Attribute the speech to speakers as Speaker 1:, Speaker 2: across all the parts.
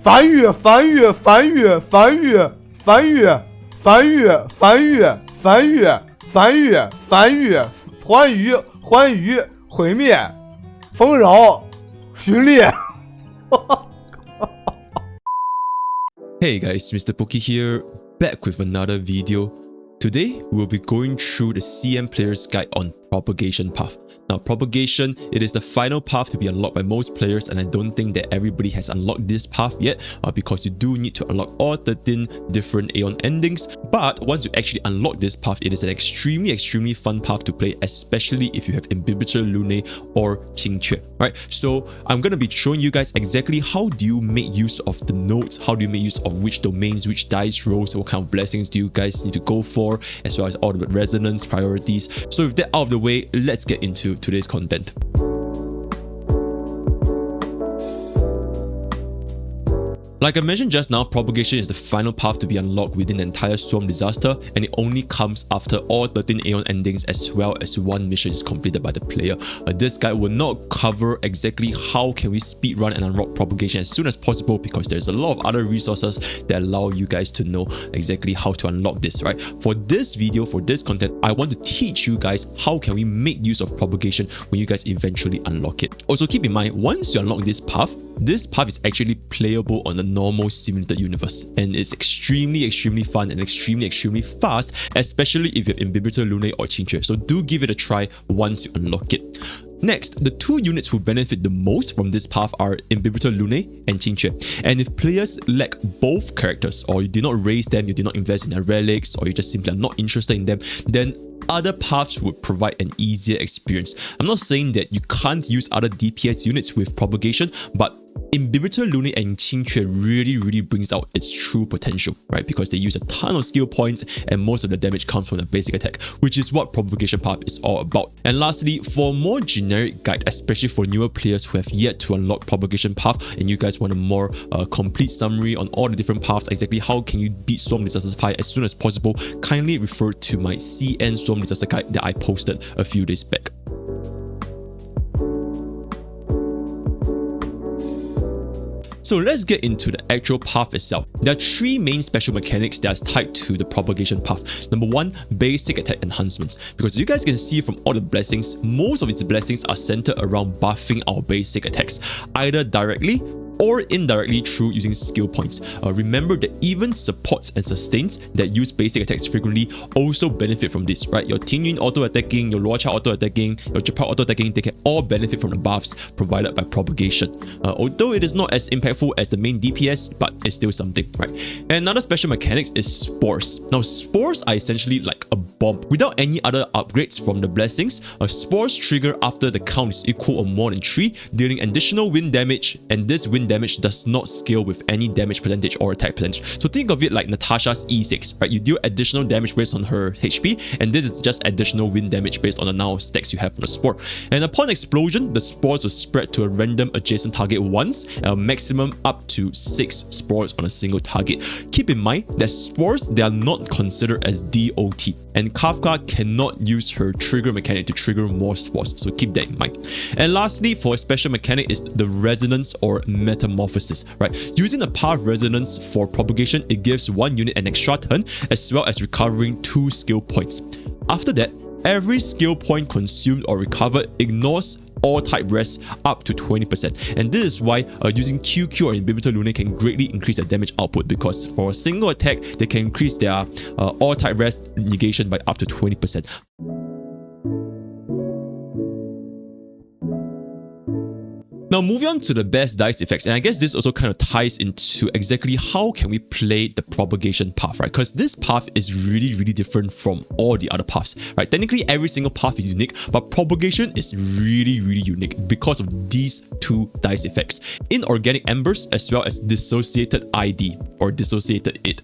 Speaker 1: 繁育繁育繁育繁育繁育繁育繁育繁育繁育繁育欢愉欢愉毁灭丰饶寻猎。
Speaker 2: Hey guys, Mr. Pokke here, back with another video. Today, we'll be going through the CM Player's Guide on Propagation Path. Now, Propagation, it is the final path to be unlocked by most players, and I don't think that everybody has unlocked this path yet because you do need to unlock all 13 different Aeon endings. But once you actually unlock this path, it is an extremely fun path to play, especially if you have Imbibitor Lunae or Qingque. Right, so I'm going to be showing you guys exactly how do you make use of the nodes, how do you make use of which domains, which dice rolls, what kind of blessings do you guys need to go for, as well as all the resonance priorities. So with that out of the way, let's get into today's content. Like I mentioned just now, Propagation is the final path to be unlocked within the entire Swarm Disaster, and it only comes after all 13 Aeon endings as well as one mission is completed by the player. This guide will not cover exactly how can we speedrun and unlock Propagation as soon as possible, because there's a lot of other resources that allow you guys to know exactly how to unlock this, right? For this video, for this content, I want to teach you guys how can we make use of Propagation when you guys eventually unlock it. Also keep in mind, once you unlock this path is actually playable on the normal simulated universe, and it's extremely fun and extremely fast, especially if you have Imbibitor Lunae or Qingque. So do give it a try once you unlock it. Next, the two units who benefit the most from this path are Imbibitor Lunae and Qingque. And if players lack both characters, or you did not raise them, you did not invest in their relics, or you just simply are not interested in them, then other paths would provide an easier experience. I'm not saying that you can't use other DPS units with Propagation, but Imbibitor Lunae and Qingque really brings out its true potential, right? Because they use a ton of skill points and most of the damage comes from the basic attack, which is what Propagation Path is all about. And lastly, for a more generic guide, especially for newer players who have yet to unlock Propagation Path and you guys want a more complete summary on all the different paths, exactly how can you beat Swarm Disaster 5 as soon as possible, kindly refer to my CN Swarm Disaster Guide that I posted a few days back. So let's get into the actual path itself. There are three main special mechanics that are tied to the Propagation Path. Number one, basic attack enhancements. Because you guys can see from all the blessings, most of its blessings are centered around buffing our basic attacks, either directly or indirectly through using skill points. Remember that even supports and sustains that use basic attacks frequently also benefit from this, right? Your Ting Yun auto-attacking, your Luocha auto-attacking, your Japan auto-attacking, they can all benefit from the buffs provided by Propagation. Although it is not as impactful as the main DPS, but it's still something, right? And another special mechanics is Spores. Now, Spores are essentially like a bomb. Without any other upgrades from the blessings, Spores trigger after the count is equal or more than 3, dealing additional wind damage, and this wind damage does not scale with any damage percentage or attack percentage. So think of it like Natasha's E6, right? You deal additional damage based on her HP, and this is just additional wind damage based on the now stacks you have on the Spore. And upon explosion, the Spores will spread to a random adjacent target once, a maximum up to 6 Spores on a single target. Keep in mind that Spores, they are not considered as DOT, and Kafka cannot use her trigger mechanic to trigger more Spores, so keep that in mind. And lastly, for a special mechanic is the Resonance or Metamorphosis, right? Using the Path Resonance for Propagation, it gives one unit an extra turn, as well as recovering 2 skill points. After that, every skill point consumed or recovered ignores all type rests up to 20%. And this is why using QQ or Imbibitor Lunae can greatly increase their damage output, because for a single attack, they can increase their all type rest negation by up to 20%. Now moving on to the best dice effects, and I guess this also kind of ties into exactly how can we play the Propagation Path, right? Because this path is really different from all the other paths, right? Technically every single path is unique, but Propagation is really unique because of these two dice effects: Inorganic Embers as well as Dissociated ID or Dissociated It.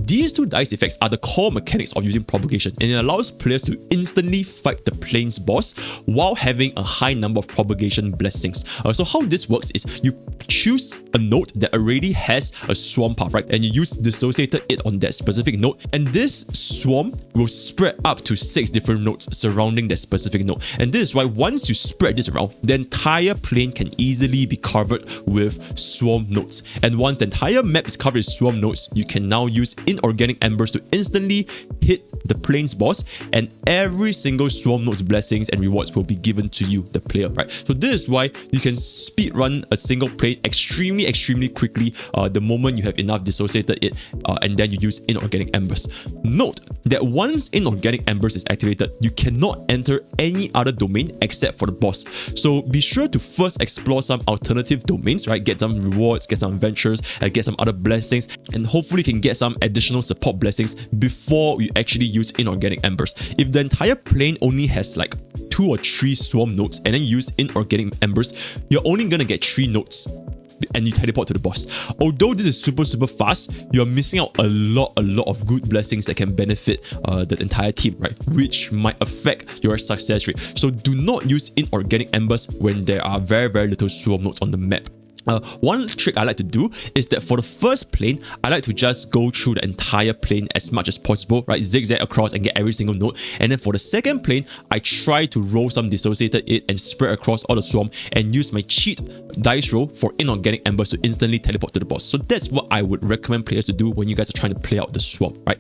Speaker 2: These two dice effects are the core mechanics of using Propagation, and it allows players to instantly fight the plains boss while having a high number of Propagation blessings. So So how this works is you choose a node that already has a swarm path, right? And you use dissociated it on that specific node. And this swarm will spread up to 6 different nodes surrounding that specific node. And this is why once you spread this around, the entire plane can easily be covered with swarm nodes. And once the entire map is covered with swarm nodes, you can now use inorganic embers to instantly hit the plane's boss, and every single swarm node's blessings and rewards will be given to you, the player, right? So this is why you can speed run a single plane extremely quickly the moment you have enough dissociated it, and then you use inorganic embers. Note that once inorganic embers is activated, you cannot enter any other domain except for the boss. So be sure to first explore some alternative domains, right? Get some rewards, get some adventures, get some other blessings, and hopefully can get some additional support blessings before you actually use inorganic embers. If the entire plane only has like 2 or 3 swarm nodes and then you use inorganic embers, you're only gonna get 3 nodes and you teleport to the boss. Although this is super fast, you're missing out a lot of good blessings that can benefit the entire team, right? Which might affect your success rate. So do not use inorganic embers when there are very little swarm nodes on the map. One trick I like to do is that for the first plane, I like to just go through the entire plane as much as possible, right? Zigzag across and get every single node. And then for the second plane, I try to roll some dissociated it and spread across all the swarm and use my cheat dice roll for inorganic embers to instantly teleport to the boss. So that's what I would recommend players to do when you guys are trying to play out the swarm, right?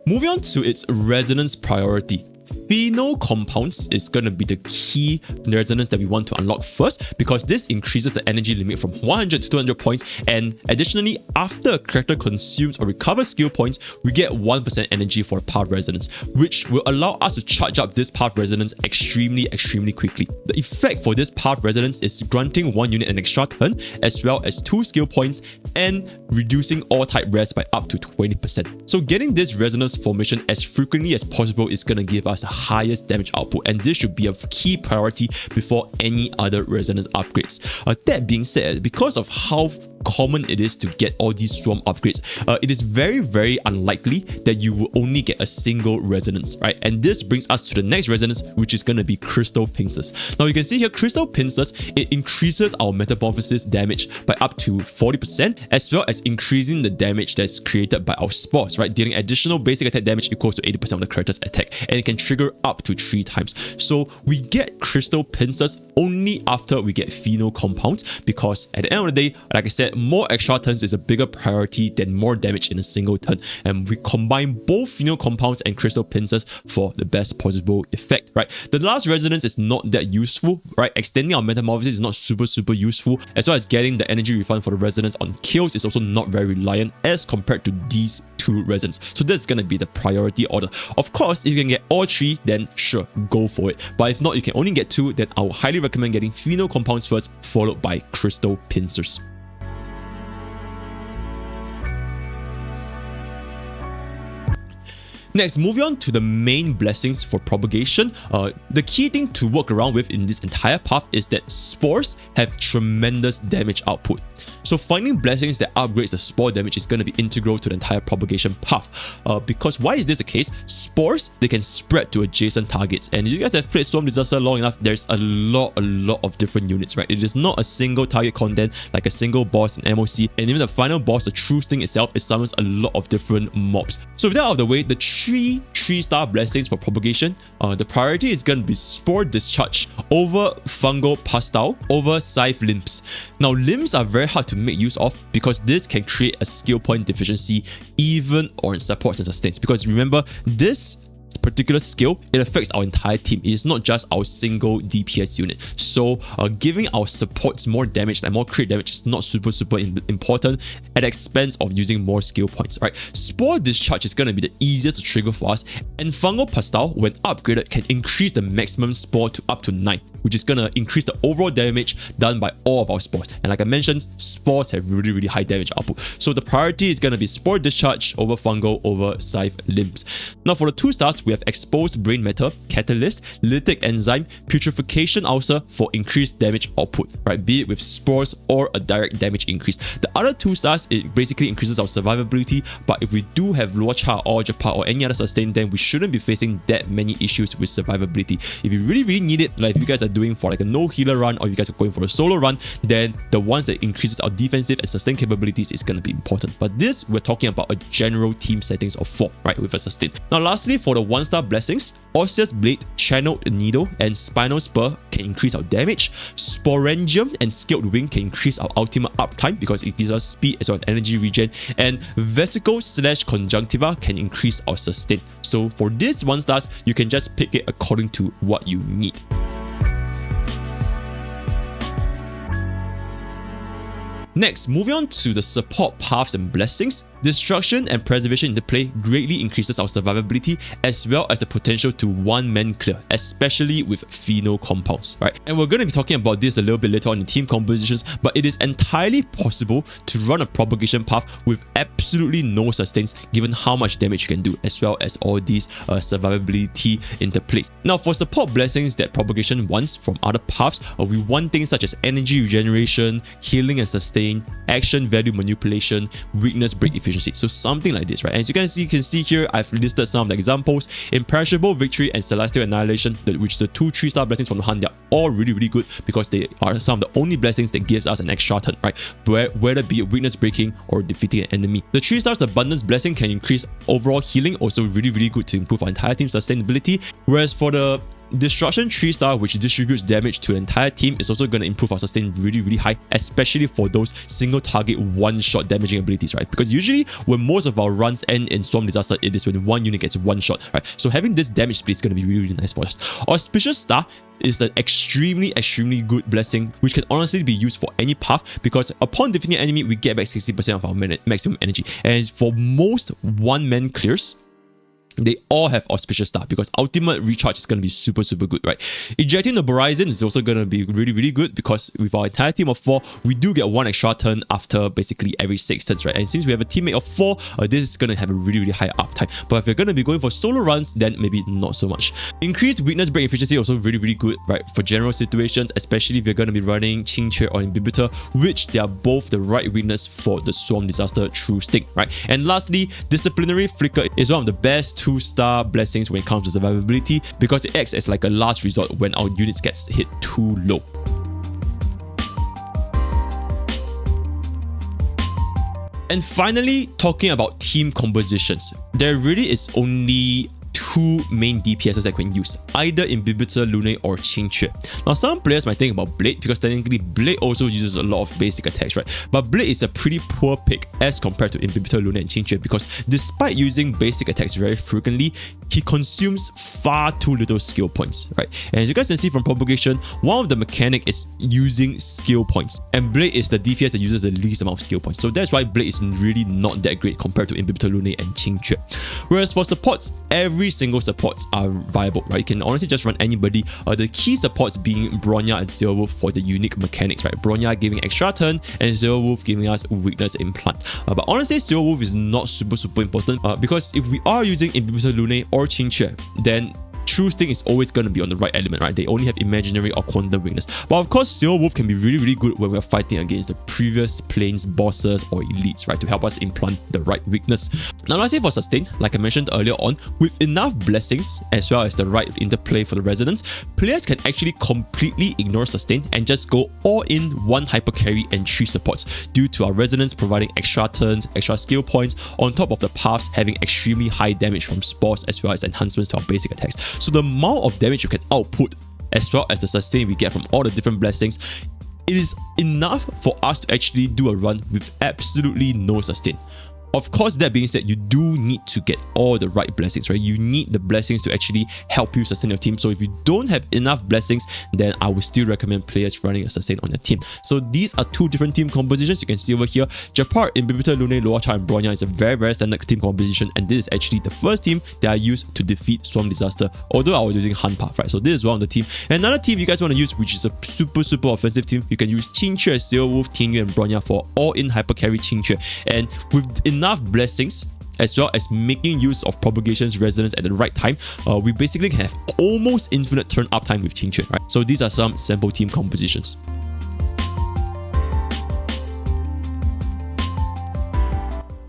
Speaker 2: Moving on to its resonance priority. Pheno compounds is going to be the key resonance that we want to unlock first, because this increases the energy limit from 100 to 200 points, and additionally, after a character consumes or recovers skill points, we get 1% energy for path resonance, which will allow us to charge up this path resonance extremely quickly. The effect for this path resonance is granting 1 unit an extra turn, as well as 2 skill points, and reducing all type res by up to 20%. So getting this resonance formation as frequently as possible is going to give us the highest damage output, and this should be a key priority before any other resonance upgrades. That being said, because of how common it is to get all these swarm upgrades, it is very unlikely that you will only get a single resonance, right? And this brings us to the next resonance, which is going to be crystal pincers. Now you can see here, crystal pincers, it increases our metamorphosis damage by up to 40%, as well as increasing the damage that's created by our spores, right? Dealing additional basic attack damage equals to 80% of the character's attack, and it can trigger up to 3 times. So we get crystal pincers only after we get pheno compounds, because at the end of the day, like I said, more extra turns is a bigger priority than more damage in a single turn, and we combine both pheno compounds and crystal pincers for the best possible effect, right? The last resonance is not that useful, right? Extending our metamorphosis is not super useful, as well as getting the energy refund for the resonance on kills is also not very reliant as compared to these 2 resonance. So that's gonna be the priority order. Of course, if you can get all 3, then sure, go for it. But if not, you can only get 2, then I would highly recommend getting pheno compounds first, followed by crystal pincers. Next, moving on to the main blessings for propagation. The key thing to work around with in this entire path is that spores have tremendous damage output. So finding blessings that upgrades the spore damage is going to be integral to the entire propagation path. Because why is this the case? Spores, they can spread to adjacent targets. And if you guys have played Swarm Disaster long enough, there's a lot of different units, right? It is not a single target content like a single boss in MOC. And even the final boss, the True Sting itself, it summons a lot of different mobs. So with that out of the way, the 3-star blessings for propagation, the priority is going to be Spore Discharge over Fungal Pastile over Scythe Limbs. Now, limbs are very hard to make use of because this can create a skill point deficiency even on supports and sustains, because remember, this particular skill, it affects our entire team. It is not just our single DPS unit. So giving our supports more damage and more crit damage is not super important at the expense of using more skill points, right? Spore Discharge is going to be the easiest to trigger for us, and Fungal Pastile, when upgraded, can increase the maximum spore to up to 9, which is going to increase the overall damage done by all of our spores. And like I mentioned, spores have really high damage output. So the priority is going to be Spore Discharge over Fungal over Scythe Limbs. Now for the 2 stars, buffs, we have exposed brain matter, catalyst, lytic enzyme, putrefaction ulcer for increased damage output, right? Be it with spores or a direct damage increase. The other 2 stars, it basically increases our survivability, but if we do have Luocha or Japa or any other sustain, then we shouldn't be facing that many issues with survivability. If you really need it, like if you guys are doing for like a no healer run or you guys are going for a solo run, then the ones that increases our defensive and sustain capabilities is going to be important. But this, we're talking about a general team settings of 4, right, with a sustain. Now lastly, for the 1-star blessings, Osseous Blade, Channeled Needle, and Spinal Spur can increase our damage. Sporangium and Scaled Wing can increase our ultimate uptime because it gives us speed as well as energy regen. And Vesicle/Conjunctiva can increase our sustain. So for this 1 stars, you can just pick it according to what you need. Next, moving on to the support paths and blessings. Destruction and Preservation interplay greatly increases our survivability as well as the potential to one-man clear, especially with Pheno compounds, right? And we're going to be talking about this a little bit later on in team compositions, but it is entirely possible to run a Propagation path with absolutely no sustains given how much damage you can do, as well as all these survivability interplays. Now, for support blessings that Propagation wants from other paths, we want things such as energy regeneration, healing and sustain, action value manipulation, weakness break efficiency. So something like this, right? And as you can see here, I've listed some of the examples. Imperishable Victory and Celestial Annihilation, which is the 2 3-star blessings from the hunt. They're all really good because they are some of the only blessings that gives us an extra turn, right? Whether it be weakness breaking or defeating an enemy. The 3 stars Abundance blessing can increase overall healing, also really good to improve our entire team's sustainability. Whereas for the Destruction 3-star, which distributes damage to the entire team, is also going to improve our sustain really high, especially for those single target one-shot damaging abilities, right? Because usually when most of our runs end in Storm Disaster, it is when one unit gets one shot, right? So having this damage split is going to be really nice for us. Auspicious Star is an extremely good blessing which can honestly be used for any path, because upon defeating an enemy, we get back 60% of our maximum energy. And for most one-man clears, they all have Auspicious Star because ultimate recharge is going to be super good, right? Ejecting the Horizon is also going to be really good because with our entire team of 4, we do get 1 extra turn after basically every 6 turns, right? And since we have a teammate of 4, this is going to have a really high uptime. But if you're going to be going for solo runs, then maybe not so much. Increased weakness break efficiency also really good, right? For general situations, especially if you're going to be running Qingque or Inhibitor, which they are both the right weakness for the Swarm Disaster True Sting, right? And lastly, Disciplinary Flicker is one of the best 2-star blessings when it comes to survivability because it acts as like a last resort when our units gets hit too low. And finally, talking about team compositions, there really is only 2 main DPSs that can use, either Imbibitor, Lune, or Qingque. Now, some players might think about Blade because technically Blade also uses a lot of basic attacks, right? But Blade is a pretty poor pick as compared to Imbibitor, Lune, and Qingque because despite using basic attacks very frequently, he consumes far too little skill points, right? And as you guys can see from Propagation, one of the mechanic is using skill points, and Blade is the DPS that uses the least amount of skill points. So that's why Blade is really not that great compared to Imbibitor, Lune, and Qingque. Whereas for supports, every single supports are viable, right? You can honestly just run anybody. The key supports being Bronya and Silverwolf for the unique mechanics, right? Bronya giving extra turn and Silverwolf giving us weakness implant. But honestly, Silverwolf is not super important because if we are using Imbibitor, Lune, or Qingque, then True Sting is always going to be on the right element, right? They only have imaginary or quantum weakness. But of course, Silverwolf can be really good when we're fighting against the previous planes, bosses, or elites, right? To help us implant the right weakness. Now, lastly for sustain, like I mentioned earlier on, with enough blessings as well as the right interplay for the resonance, players can actually completely ignore sustain and just go all in 1 hyper carry and 3 supports due to our resonance providing extra turns, extra skill points, on top of the paths having extremely high damage from spores as well as enhancements to our basic attacks. So the amount of damage you can output as well as the sustain we get from all the different blessings, it is enough for us to actually do a run with absolutely no sustain. Of course, that being said, you do need to get all the right blessings, right? You need the blessings to actually help you sustain your team. So if you don't have enough blessings, then I would still recommend players running a sustain on their team. So these are 2 different team compositions you can see over here. Japar, Imbibitor, Lune, Luocha, and Bronya is a very standard team composition, and this is actually the first team that I used to defeat Swarm Disaster, although I was using Hunt Path, right? So this is one of the team. And another team you guys want to use, which is a super offensive team, you can use Qingque, Silverwolf, Tingyue, and Bronya for all-in hyper carry Qingque. And with enough blessings as well as making use of Propagation's resonance at the right time, we basically can have almost infinite turn uptime with Qingque, right? So these are some sample team compositions.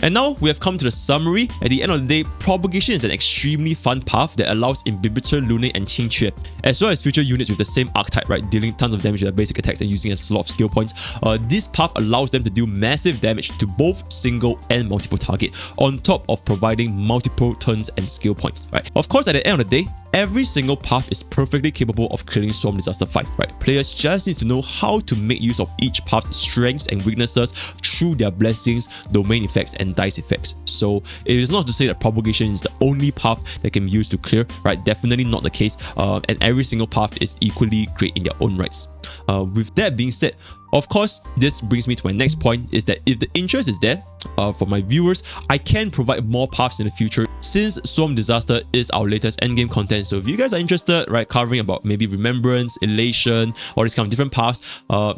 Speaker 2: And now we have come to the summary. At the end of the day, Propagation is an extremely fun path that allows Imbibitor, Lune, and Qingque, as well as future units with the same archetype, right, dealing tons of damage with their basic attacks and using a lot of skill points. This path allows them to do massive damage to both single and multiple target, on top of providing multiple turns and skill points, right? Of course, at the end of the day, every single path is perfectly capable of killing Swarm Disaster 5, right? Players just need to know how to make use of each path's strengths and weaknesses through their blessings, domain effects, and dice effects. So it is not to say that Propagation is the only path that can be used to clear, right? Definitely not the case. And every single path is equally great in their own rights. With that being said, of course, this brings me to my next point, is that if the interest is there for my viewers, I can provide more paths in the future, since Swarm Disaster is our latest endgame content. So if you guys are interested, right, covering about maybe Remembrance, Elation, all these kind of different paths,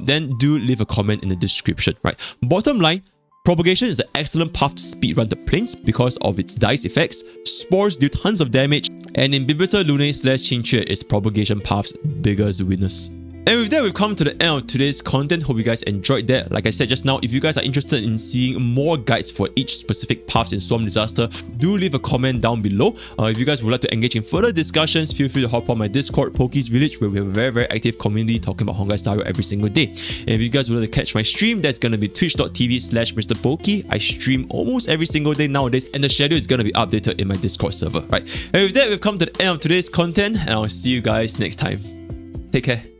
Speaker 2: then do leave a comment in the description, right? Bottom line, Propagation is an excellent path to speedrun the planes because of its dice effects, spores do tons of damage, and Imbibitor, Lune / Qingque is Propagation path's biggest winners. And with that, we've come to the end of today's content. Hope you guys enjoyed that. Like I said just now, if you guys are interested in seeing more guides for each specific paths in Swarm Disaster, do leave a comment down below. If you guys would like to engage in further discussions, feel free to hop on my Discord, Pokke's Village, where we have a very active community talking about Honkai Star Rail every single day. And if you guys would like to catch my stream, that's going to be twitch.tv/MrPokke. I stream almost every single day nowadays, and the schedule is going to be updated in my Discord server, right? And with that, we've come to the end of today's content, and I'll see you guys next time. Take care.